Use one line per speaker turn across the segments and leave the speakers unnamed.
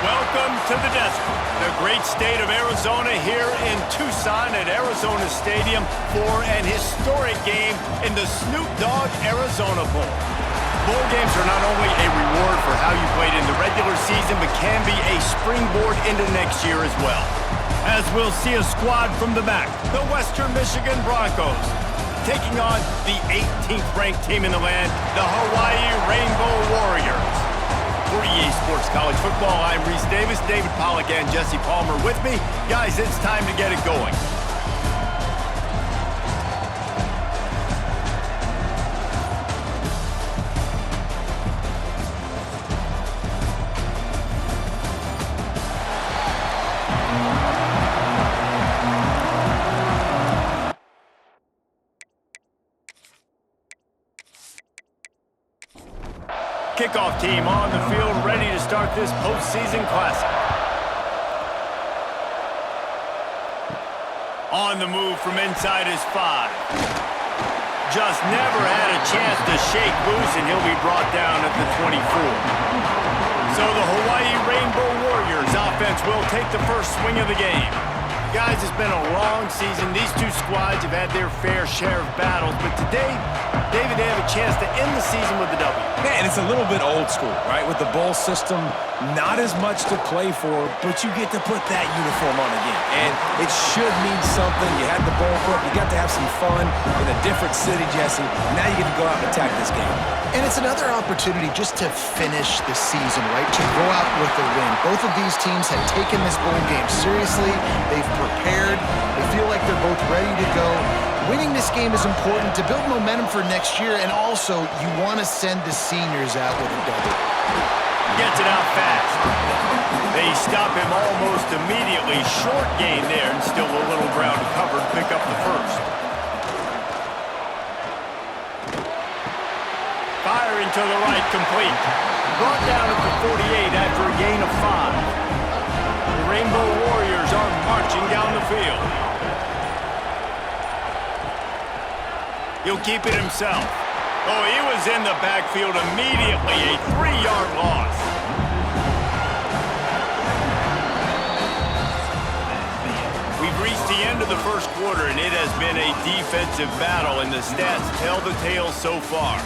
Welcome to the desert, the great state of Arizona, here in Tucson at Arizona Stadium for an historic game in the Snoop Dogg Arizona Bowl. Bowl games are not only a reward for how you played in the regular season, but can be a springboard into next year as well. As we'll see a squad from the back, the Western Michigan Broncos, taking on the 18th ranked team in the land, the Hawai'i Rainbow Warriors. For EA Sports College Football, I'm Reese Davis, David Pollack, and Jesse Palmer with me. Guys, it's time to get it going. Kickoff team on the field, ready to start this postseason classic. On the move from inside his 5. Just never had a chance to shake loose, and he'll be brought down at the 24. So the Hawai'i Rainbow Warriors offense will take the first swing of the game. Guys, it's been a long season. These two squads have had their fair share of battles, but today, David, they have a chance to end the season with a W.
Yeah, and it's a little bit old school, right? With the bowl system, not as much to play for, but you get to put that uniform on again. And it should mean something. You had the bowl club. You got to have some fun in a different city, Jesse. Now you get to go out and attack this game.
And it's another opportunity just to finish the season, right? To go out with a win. Both of these teams have taken this bowl game seriously. They've prepared. They feel like they're both ready to go. Winning this game is important to build momentum for next year, and also you want to send the seniors out with a W.
Gets it out fast. They stop him almost immediately. Short gain there, and still a little ground to cover to pick up the first. Firing to the right, complete. Brought down at the 48 after a gain of 5. The Rainbow Warriors are marching down the field. He'll keep it himself. Oh, he was in the backfield immediately. A 3-yard loss. We've reached the end of the first quarter, and it has been a defensive battle, and the stats tell the tale so far.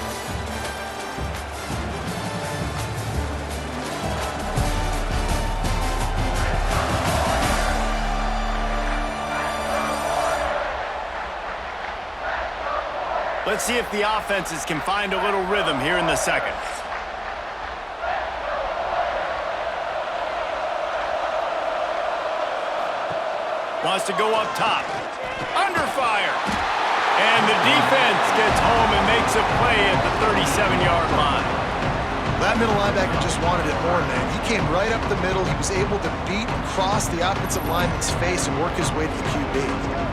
Let's see if the offenses can find a little rhythm here in the second. Wants to go up top. Under fire. And the defense gets home and makes a play at the 37-yard line.
That middle linebacker just wanted it more, man. He came right up the middle. He was able to beat and cross the offensive lineman's face and work his way to the QB.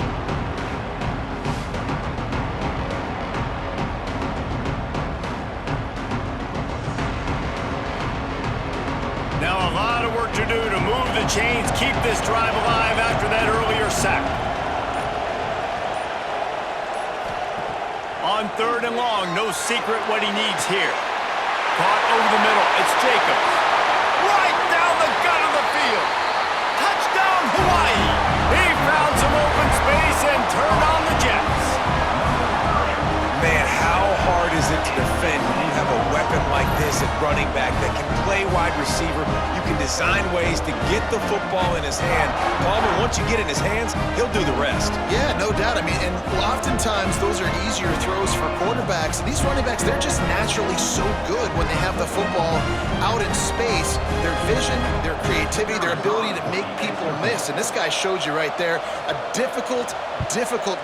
Now a lot of work to do to move the chains, keep this drive alive after that earlier sack. On 3rd and long, no secret what he needs here. Caught over the middle, it's Jacobs. Right down the gut of the field. Touchdown, Hawaii. He found some open space and turned on the Jets.
Man, how hard is it to defend when you have a weapon like this at running back that can play wide receiver? You can design ways to get the football in his hand. Palmer, once you get it in his hands, he'll do the rest.
Yeah, no doubt. I mean, and oftentimes those are easier throws for quarterbacks. These running backs, they're just naturally so good when they have the football out in space. Their vision, their creativity, their ability to make people miss. And this guy showed you right there, a difficult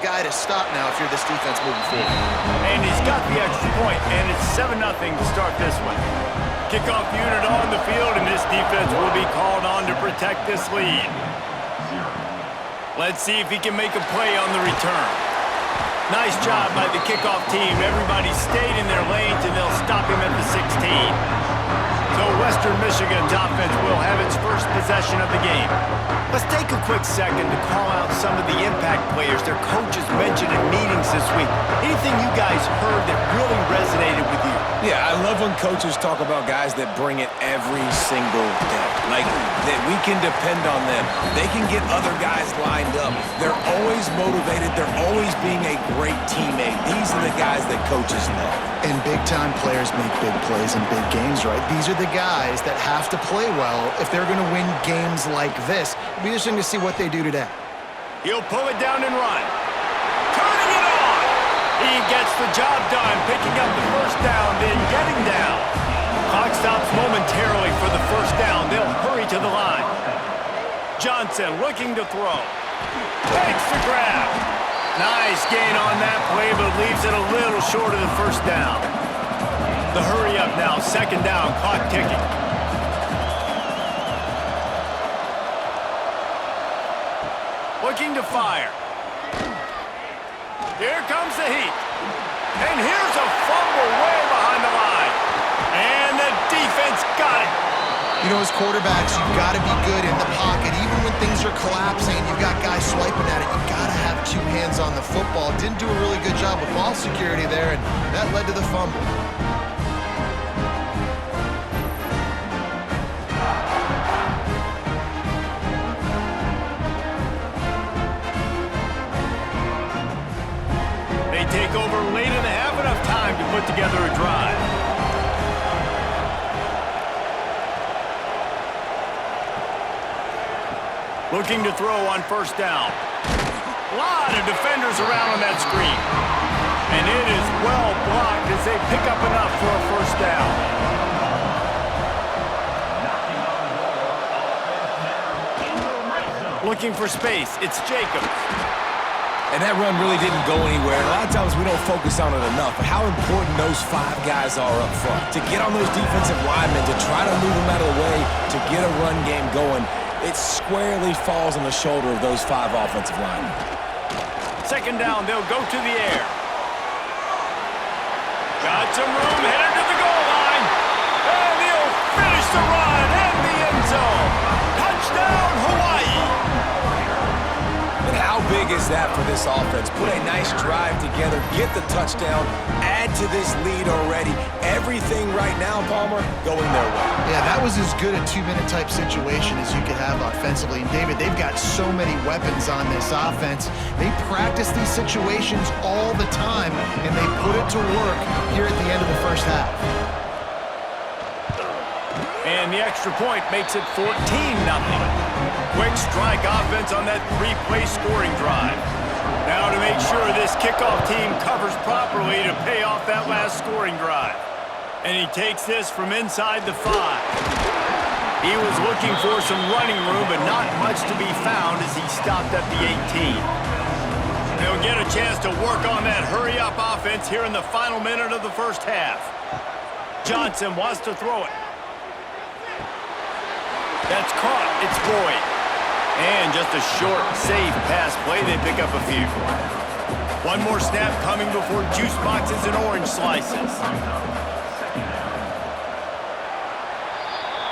guy to stop now if you're this defense moving forward.
And he's got the extra point, and it's 7-0 to start this one. Kickoff unit on the field, and this defense will be called on to protect this lead. Let's see if he can make a play on the return. Nice job by the kickoff team. Everybody stayed in their lanes, and they'll stop him at the 16. So Western Michigan's offense will have its first possession of the game. Let's take a quick second to call out some of the impact players their coaches mentioned in meetings this week. Anything you guys heard that really resonated with you?
Yeah, I love when coaches talk about guys that bring it every single day. Like like that we can depend on them. They can get other guys lined up. They're always motivated. They're always being a great teammate. These are the guys that coaches love.
And big-time players make big plays in big games, right? These are the guys that have to play well if they're going to win games like this. It'll be interesting to see what they do today.
He'll pull it down and run. Turning it on! He gets the job done, picking up the first down, then getting down. Clock stops momentarily for the first down. They'll hurry to the line. Johnson looking to throw. Takes the grab. Nice gain on that play, but leaves it a little short of the first down. The hurry up now, second down, clock ticking. Looking to fire. Here comes the heat. And here's a fumble way behind the line. And the defense got it.
You know, as quarterbacks, you've got to be good in the pocket. Even when things are collapsing and you've got guys swiping at it, you've got to have two hands on the football. Didn't do a really good job with ball security there, and that led to the fumble.
They take over late in the half, enough time to put together a drive. Looking to throw on first down. A lot of defenders around on that screen. And it is well blocked as they pick up enough for a first down. Looking for space. It's Jacobs.
And that run really didn't go anywhere. A lot of times we don't focus on it enough, but how important those five guys are up front. To get on those defensive linemen, to try to move them out of the way, to get a run game going, it squarely falls on the shoulder of those five offensive linemen.
Second down, they'll go to the air. Got some room, headed to the goal line. And he'll finish the run in the end zone. Touchdown, Hawai'i.
And how big is that for this offense? Put a nice drive together, get the touchdown, add to this lead already. Everything right now, Palmer, going their way.
Yeah, that was as good a two-minute type situation as you could have offensively. And David, they've got so many weapons on this offense. They practice these situations all the time, and they put it to work here at the end of the first half.
And the extra point makes it 14-0. Quick strike offense on that three-play scoring drive. Now to make sure this kickoff team covers properly to pay off that last scoring drive. And he takes this from inside the 5. He was looking for some running room, but not much to be found as he stopped at the 18. They'll get a chance to work on that hurry-up offense here in the final minute of the first half. Johnson wants to throw it. That's caught. It's Boyd. And just a short, safe pass play. They pick up a few. One more snap coming before juice boxes and orange slices.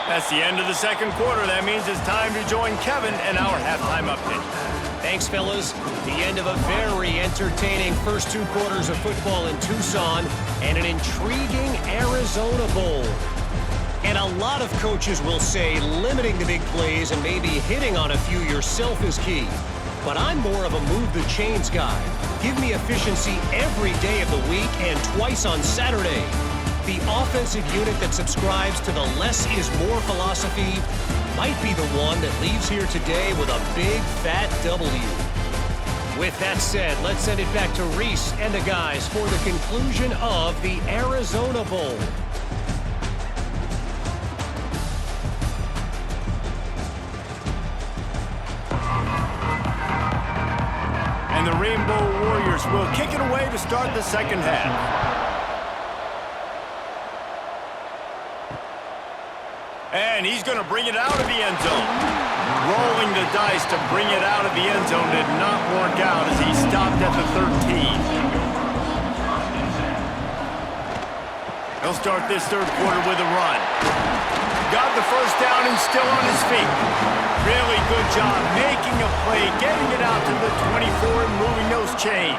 That's the end of the second quarter. That means it's time to join Kevin and our halftime update.
Thanks, fellas. The end of a very entertaining first two quarters of football in Tucson and an intriguing Arizona Bowl. And a lot of coaches will say limiting the big plays and maybe hitting on a few yourself is key. But I'm more of a move the chains guy. Give me efficiency every day of the week and twice on Saturday. The offensive unit that subscribes to the less is more philosophy might be the one that leaves here today with a big fat W. With that said, let's send it back to Reese and the guys for the conclusion of the Arizona Bowl.
And the Rainbow Warriors will kick it away to start the second half. And he's going to bring it out of the end zone. Rolling the dice to bring it out of the end zone did not work out as he stopped at the 13. He'll start this third quarter with a run. Got the first down and still on his feet. Really good job making a play, getting it out to the 24 and moving those chains.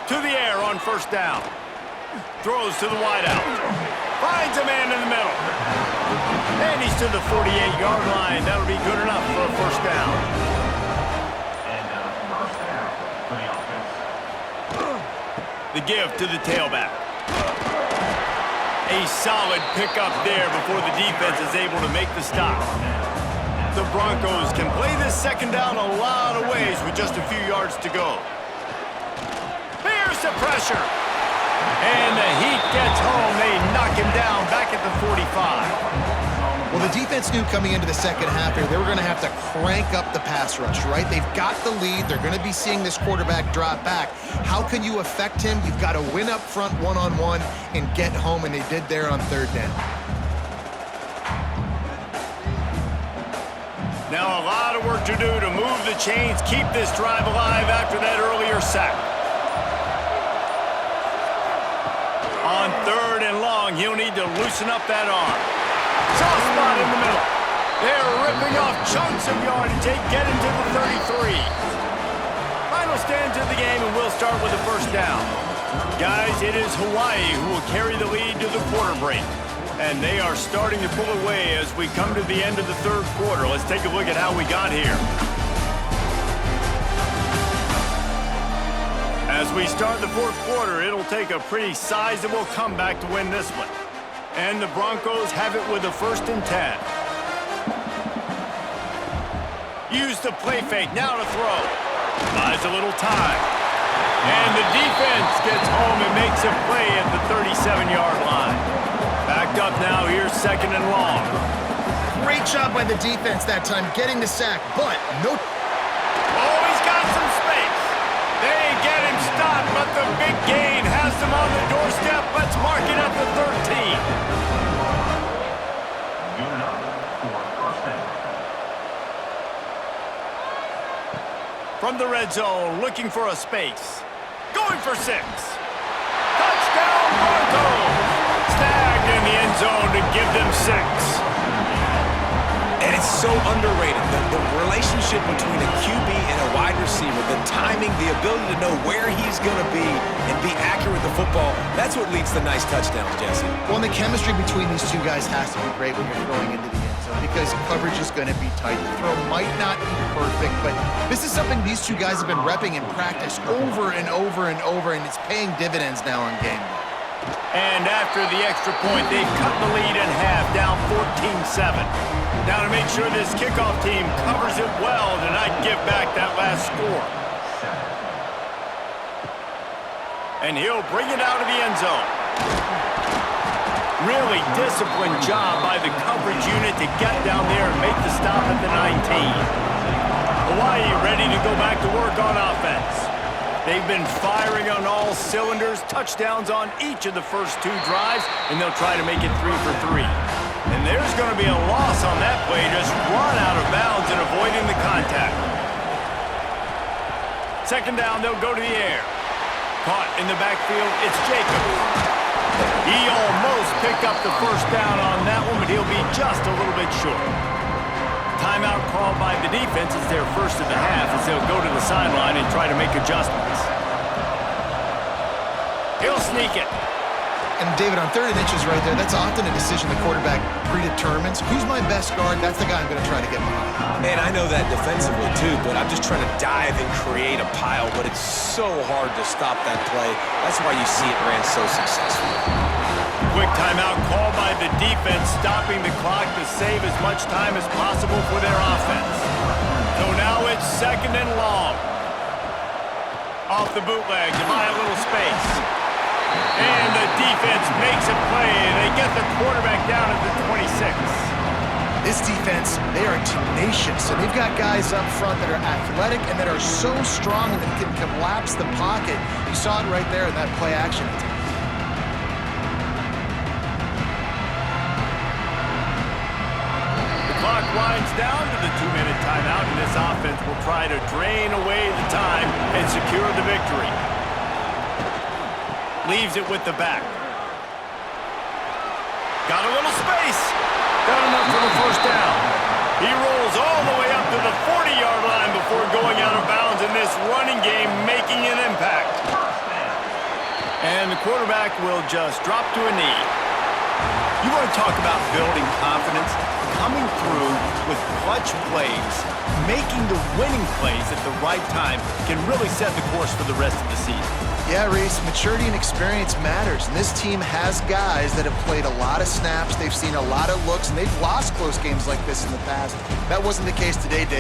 To the air on first down. Throws to the wideout. Finds a man in the middle. to the 48-yard line. That'll be good enough for a first down. The give to the tailback. A solid pickup there before the defense is able to make the stop. The Broncos can play this second down a lot of ways with just a few yards to go. Here's the pressure. And the heat gets home. They knock him down back at the 45.
Well, the defense knew coming into the second half here, they were going to have to crank up the pass rush, right? They've got the lead. They're going to be seeing this quarterback drop back. How can you affect him? You've got to win up front one-on-one and get home, and they did there on third down.
Now a lot of work to do to move the chains, keep this drive alive after that earlier sack. On third and long, he'll need to loosen up that arm. Soft spot in the middle. They're ripping off chunks of yardage. They get into the 33. Final stands of the game, and we'll start with the first down. Guys, it is Hawaii who will carry the lead to the quarter break. And they are starting to pull away as we come to the end of the third quarter. Let's take a look at how we got here. As we start the fourth quarter, it'll take a pretty sizable comeback to win this one. And the Broncos have it with a 1st and 10. Use the play fake, now to throw. Buys a little time. And the defense gets home and makes a play at the 37-yard line. Backed up now, here's 2nd and long.
Great job by the defense that time, getting the sack, but no...
Oh, he's got some space. They get him stopped, but the big gain has them on the doorstep. Let's mark it at the 13. From the red zone, looking for a space. Going for 6. Touchdown, Broncos! Snagged in the end zone to give them 6.
And it's so underrated. The relationship between a QB and a wide receiver, the timing, the ability to know where he's going to be and be accurate with the football, that's what leads to nice touchdowns, Jesse.
Well, and the chemistry between these two guys has to be great when you're throwing into the end zone because coverage is going to be tight. The throw might not be perfect, but this is something these two guys have been repping in practice over and over and over, and it's paying dividends now on game day.
And after the extra point, they've cut the lead in half, down 14-7. Now to make sure this kickoff team covers it well to not give back that last score. And he'll bring it out of the end zone. Really disciplined job by the coverage unit to get down there and make the stop at the 19. Hawaii ready to go back to work on offense. They've been firing on all cylinders, touchdowns on each of the first 2 drives, and they'll try to make it 3 for 3. And there's going to be a loss on that play, just run out of bounds and avoiding the contact. 2nd down, they'll go to the air. Caught in the backfield, it's Jacobs. He almost picked up the first down on that one, but he'll be just a little bit short. Timeout called by the defense. It's their first of the half as they'll go to the sideline and try to make adjustments. He'll sneak it.
And David, on 3rd and inches right there, that's often a decision the quarterback predetermines. Who's my best guard? That's the guy I'm going to try to get behind.
Man, I know that defensively too, but I'm just trying to dive and create a pile, but it's so hard to stop that play. That's why you see it ran so successfully.
Quick timeout called by the defense, stopping the clock to save as much time as possible for their offense. So now it's 2nd and long. Off the bootleg to buy a little space. And the defense makes a play. They get the quarterback down at the 26.
This defense, they are tenacious, and they've got guys up front that are athletic and that are so strong that can collapse the pocket. You saw it right there in that play action attempt.
Clock winds down to the 2-minute timeout, and this offense will try to drain away the time and secure the victory. Leaves it with the back. Got a little space. Got enough for the first down. He rolls all the way up to the 40-yard line before going out of bounds in this running game, making an impact. And the quarterback will just drop to a knee. You want to talk about building confidence? Coming through with clutch plays, making the winning plays at the right time can really set the course for the rest of the season.
Yeah, Reese, maturity and experience matters, and this team has guys that have played a lot of snaps, they've seen a lot of looks, and they've lost close games like this in the past. That wasn't the case today, Dave.